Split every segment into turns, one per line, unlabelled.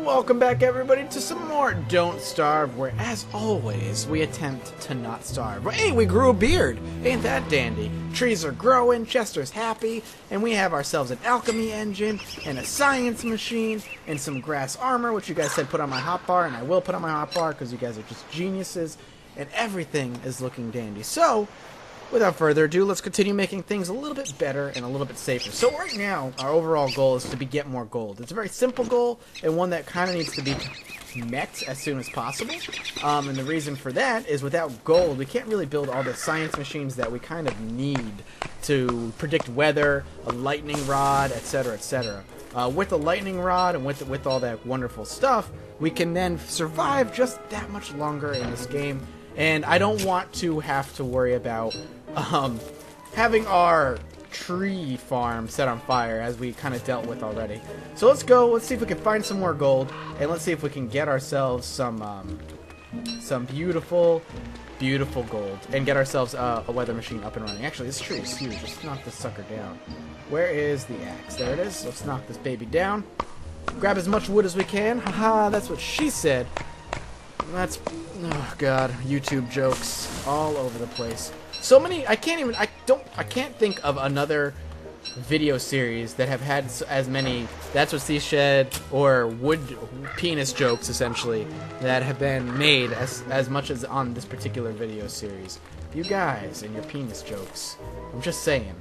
welcome back everybody to some more Don't Starve, where as always, we attempt to not starve. Hey, we grew a beard! Ain't that dandy? Trees are growing, Chester's happy, and we have ourselves an alchemy engine, and a science machine, and some grass armor, which you guys said put on my hotbar, and I will put on my hotbar, because you guys are just geniuses, and everything is looking dandy. So, without further ado, let's continue making things a little bit better and a little bit safer. So right now, our overall goal is to get more gold. It's a very simple goal, and one that kind of needs to be met as soon as possible. And the reason for that is without gold, we can't really build all the science machines that we kind of need to predict weather, a lightning rod, etc., etc. With the lightning rod and with all that wonderful stuff, we can then survive just that much longer in this game. And I don't want to have to worry about having our tree farm set on fire, as we kind of dealt with already. So let's go, let's see if we can find some more gold, and let's see if we can get ourselves some beautiful, beautiful gold, and get ourselves a weather machine up and running. Actually, this tree is huge. Let's knock this sucker down. Where is the axe? There it is. Let's knock this baby down. Grab as much wood as we can. Haha, that's what she said. That's, oh god, YouTube jokes all over the place. So many, I can't think of another video series that have had as many That's What She Said or wood penis jokes, essentially, that have been made as much as on this particular video series. You guys and your penis jokes, I'm just saying,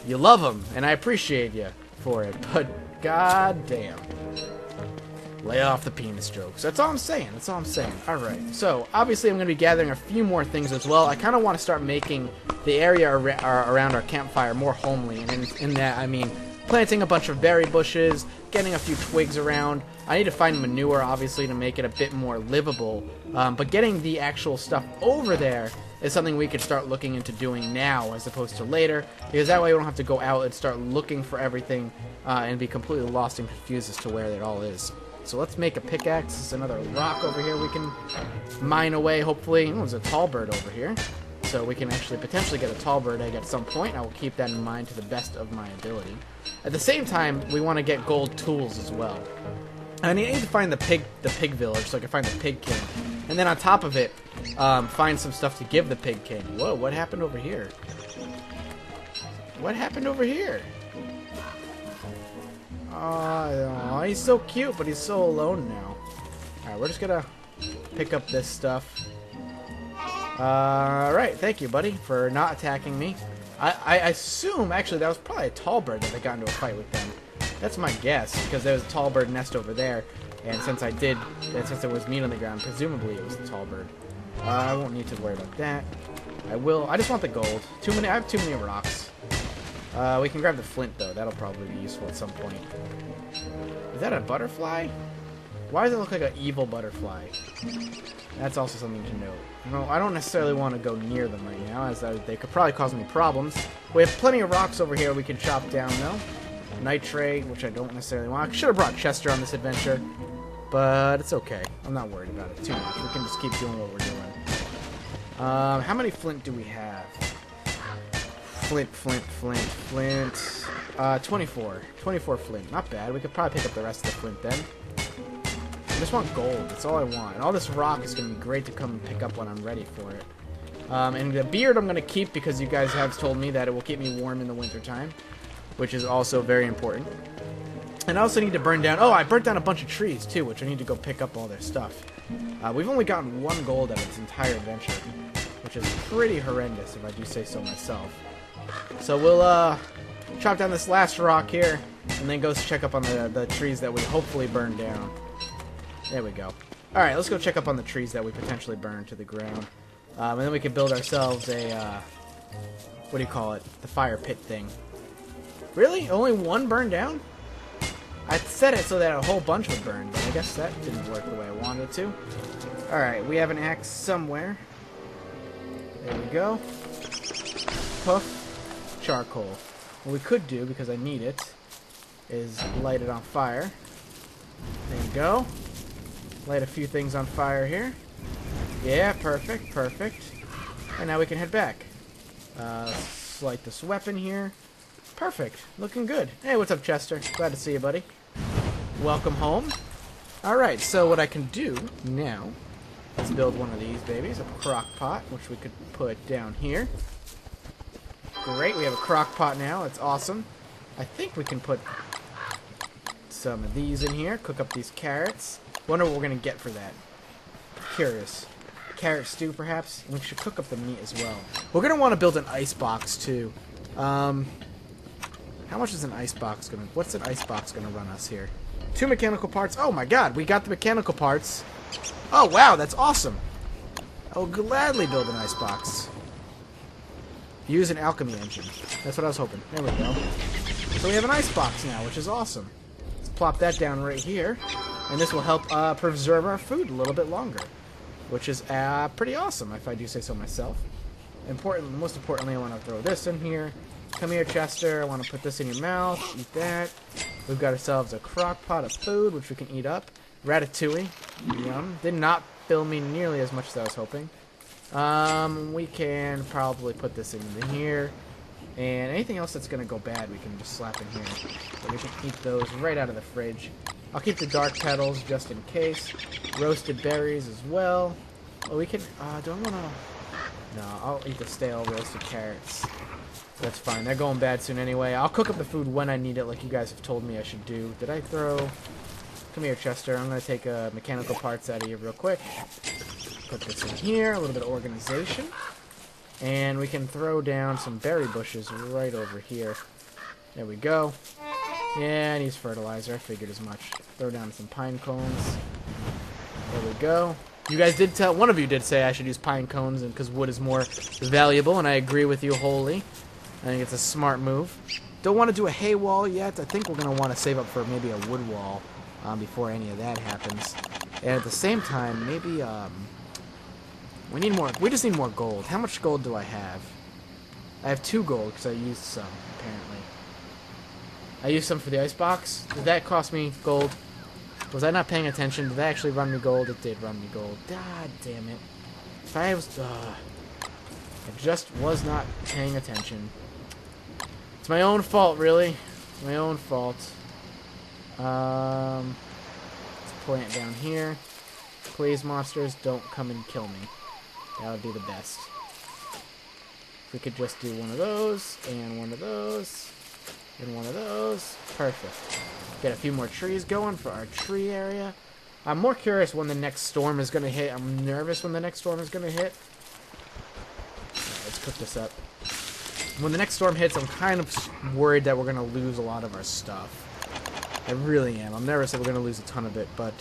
you love them, and I appreciate you for it, but god damn. Lay off the penis jokes. That's all I'm saying. That's all I'm saying. Alright, so obviously I'm going to be gathering a few more things as well. I kind of want to start making the area around our campfire more homely. And in that, I mean planting a bunch of berry bushes, getting a few twigs around. I need to find manure, obviously, to make it a bit more livable. But getting the actual stuff over there is something we could start looking into doing now as opposed to later. Because that way we don't have to go out and start looking for everything and be completely lost and confused as to where it all is. So let's make a pickaxe. There's another rock over here we can mine away, hopefully. Oh, there's a tall bird over here. So we can actually potentially get a tall bird egg at some point. I will keep that in mind to the best of my ability. At the same time, we want to get gold tools as well. I need to find the pig village so I can find the pig king. And then on top of it, find some stuff to give the pig king. Whoa, what happened over here? What happened over here? Oh, he's so cute, but he's so alone now. Alright, we're just gonna pick up this stuff. Alright, thank you, buddy, for not attacking me. I assume, actually, that was probably a tall bird that I got into a fight with them. That's my guess, because there was a tall bird nest over there, and since there was meat on the ground, presumably it was a tall bird. I won't need to worry about that. I just want the gold. I have too many rocks. We can grab the flint, though. That'll probably be useful at some point. Is that a butterfly? Why does it look like an evil butterfly? That's also something to note. No, I don't necessarily want to go near them right now, as they could probably cause me problems. We have plenty of rocks over here we can chop down, though. Nitrate, which I don't necessarily want. I should have brought Chester on this adventure, but it's okay. I'm not worried about it too much. We can just keep doing what we're doing. How many flint do we have? Flint. 24. 24 flint. Not bad. We could probably pick up the rest of the flint then. I just want gold. That's all I want. And all this rock is going to be great to come and pick up when I'm ready for it. And the beard I'm going to keep because you guys have told me that it will keep me warm in the wintertime, which is also very important. And I also need to burn down... Oh, I burnt down a bunch of trees, too, which I need to go pick up all their stuff. We've only gotten 1 gold out of this entire adventure, which is pretty horrendous, if I do say so myself. So we'll chop down this last rock here, and then go check up on the trees that we hopefully burn down. There we go. Alright, let's go check up on the trees that we potentially burn to the ground. And then we can build ourselves a, what do you call it? The fire pit thing. Really? Only 1 burned down? I set it so that a whole bunch would burn, but I guess that didn't work the way I wanted it to. Alright, we have an axe somewhere. There we go. Puff. Charcoal. What we could do, because I need it, is light it on fire. There you go. Light a few things on fire here. Yeah, perfect, perfect. And now we can head back. Let's light this weapon here. Perfect. Looking good. Hey, what's up, Chester? Glad to see you, buddy. Welcome home. Alright, so what I can do now, let's build one of these babies, a crock pot, which we could put down here. Great, we have a crock pot now. It's awesome. I think we can put some of these in here, cook up these carrots. Wonder what we're going to get for that. Curious. Carrot stew, perhaps? We should cook up the meat as well. We're going to want to build an ice box, too. How much is an ice box going to... What's an ice box going to run us here? 2 mechanical parts. Oh, my God. We got the mechanical parts. Oh, wow. That's awesome. I will gladly build an ice box. Use an alchemy engine. That's what I was hoping. There we go. So we have an ice box now, which is awesome. Let's plop that down right here. And this will help preserve our food a little bit longer. Which is pretty awesome, if I do say so myself. Most importantly, I want to throw this in here. Come here, Chester. I want to put this in your mouth. Eat that. We've got ourselves a crock pot of food, which we can eat up. Ratatouille. Yum. Did not fill me nearly as much as I was hoping. We can probably put this in here. And anything else that's going to go bad, we can just slap in here. So we can eat those right out of the fridge. I'll keep the dark petals just in case. Roasted berries as well. Oh, we can... do I want to... No, I'll eat the stale roasted carrots. That's fine. They're going bad soon anyway. I'll cook up the food when I need it, like you guys have told me I should do. Did I throw... Come here, Chester. I'm going to take mechanical parts out of here real quick. Put this in here. A little bit of organization. And we can throw down some berry bushes right over here. There we go. Yeah, it needs fertilizer. I figured as much. Throw down some pine cones. There we go. You guys did tell... One of you did say I should use pine cones because wood is more valuable, and I agree with you wholly. I think it's a smart move. Don't want to do a hay wall yet. I think we're going to want to save up for maybe a wood wall before any of that happens. And at the same time, maybe... we need more... We just need more gold. How much gold do I have? I have 2 gold because I used some, apparently. I used some for the icebox. Did that cost me gold? Was I not paying attention? Did that actually run me gold? It did run me gold. God damn it. If I was... I just was not paying attention. It's my own fault, really. My own fault. Let's plant down here. Please, monsters, don't come and kill me. That would be the best. If we could just do one of those, and one of those... And one of those. Perfect. Get a few more trees going for our tree area. I'm more curious when the next storm is going to hit. I'm nervous when the next storm is going to hit. Right, let's cook this up. When the next storm hits, I'm kind of worried that we're going to lose a lot of our stuff. I really am. I'm nervous that we're going to lose a ton of it, but...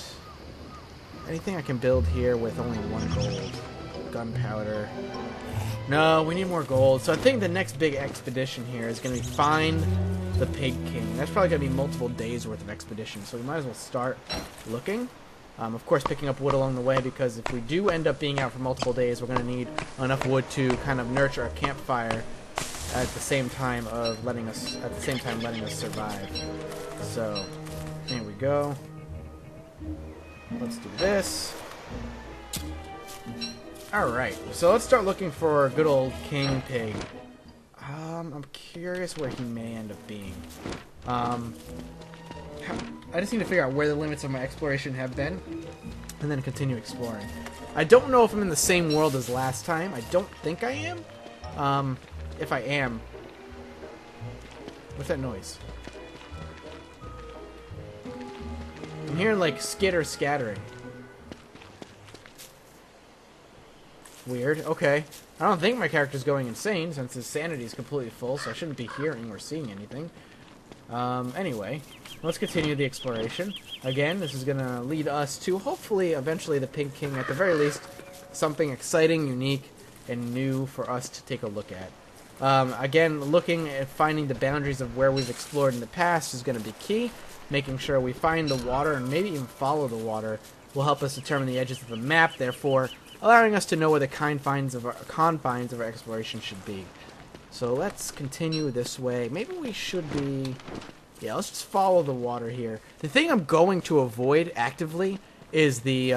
Anything I can build here with only 1 gold. Gunpowder. No, we need more gold. So I think the next big expedition here is going to be find the Pig King. That's probably going to be multiple days worth of expedition, so we might as well start looking. Of course, picking up wood along the way, because if we do end up being out for multiple days, we're going to need enough wood to kind of nurture a campfire at the same time of letting us survive. So, here we go. Let's do this. Alright, so let's start looking for good old King Pig. I'm curious where he may end up being. I just need to figure out where the limits of my exploration have been, and then continue exploring. I don't know if I'm in the same world as last time. I don't think I am. If I am... What's that noise? I'm hearing, like, skitter scattering. Weird. Okay. I don't think my character's going insane, since his sanity is completely full, so I shouldn't be hearing or seeing anything. Anyway, let's continue the exploration. Again, this is going to lead us to, hopefully, eventually the Pig King, at the very least, something exciting, unique, and new for us to take a look at. Again, looking at finding the boundaries of where we've explored in the past is going to be key. Making sure we find the water, and maybe even follow the water, will help us determine the edges of the map, therefore allowing us to know where the confines of our exploration should be. So let's continue this way. Maybe we should be... Yeah, let's just follow the water here. The thing I'm going to avoid actively is the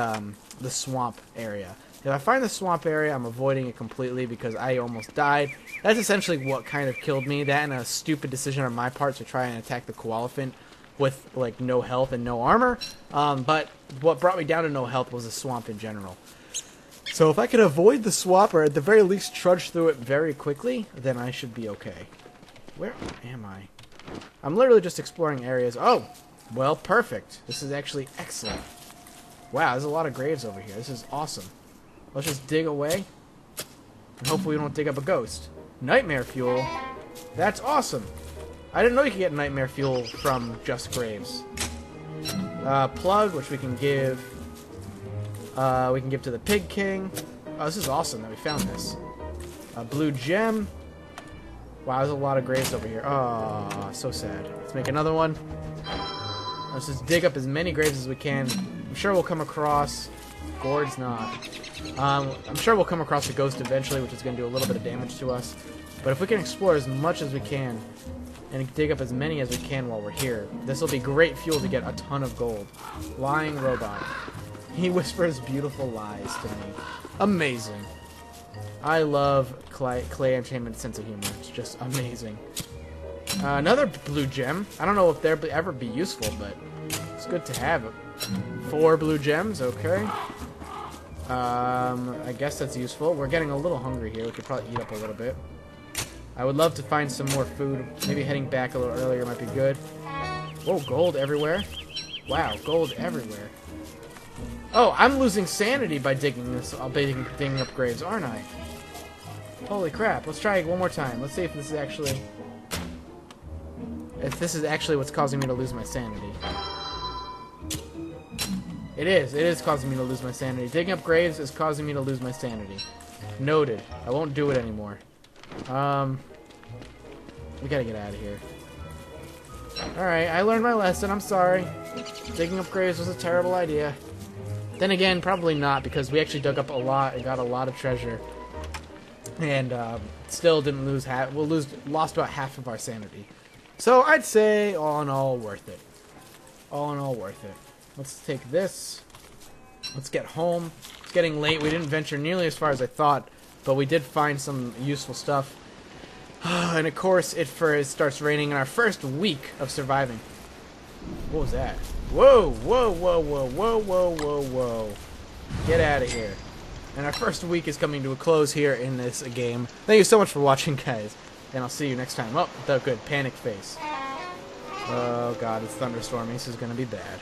swamp area. If I find the swamp area, I'm avoiding it completely because I almost died. That's essentially what kind of killed me. That and a stupid decision on my part to try and attack the koalefant with like no health and no armor. But what brought me down to no health was the swamp in general. So if I can avoid the swamp, or at the very least trudge through it very quickly, then I should be okay. Where am I? I'm literally just exploring areas. Oh, well, perfect. This is actually excellent. Wow, there's a lot of graves over here. This is awesome. Let's just dig away. And hopefully we don't dig up a ghost. Nightmare fuel. That's awesome. I didn't know you could get nightmare fuel from just graves. Plug, which we can give to the Pig King. Oh, this is awesome that we found this. Blue gem. Wow, there's a lot of graves over here. Oh, so sad. Let's make another one. Let's just dig up as many graves as we can. I'm sure we'll come across... Gord's not. I'm sure we'll come across a ghost eventually, which is going to do a little bit of damage to us. But if we can explore as much as we can, and dig up as many as we can while we're here, this will be great fuel to get a ton of gold. Lying robot. He whispers beautiful lies to me. Amazing. I love Clay Entertainment's sense of humor. It's just amazing. Another blue gem. I don't know if they'll ever be useful, but it's good to have. 4 blue gems, okay. I guess that's useful. We're getting a little hungry here. We could probably eat up a little bit. I would love to find some more food. Maybe heading back a little earlier might be good. Whoa, gold everywhere. Wow, gold everywhere. Oh, I'm losing sanity by digging this. I'll be digging up graves, aren't I? Holy crap. Let's try it one more time. Let's see if this is actually... If this is actually what's causing me to lose my sanity. It is. It is causing me to lose my sanity. Digging up graves is causing me to lose my sanity. Noted. I won't do it anymore. We gotta get out of here. Alright, I learned my lesson. I'm sorry. Digging up graves was a terrible idea. Then again, probably not, because we actually dug up a lot and got a lot of treasure. And still didn't lose half. Lost about half of our sanity. So I'd say, all in all, worth it. All in all, worth it. Let's take this. Let's get home. It's getting late. We didn't venture nearly as far as I thought, but we did find some useful stuff. And of course, it starts raining in our first week of surviving. What was that? Whoa, whoa, whoa, whoa, whoa, whoa, whoa, whoa. Get out of here. And our first week is coming to a close here in this game. Thank you so much for watching, guys. And I'll see you next time. Oh, the good panic face. Oh god, it's thunderstorming. This is gonna be bad.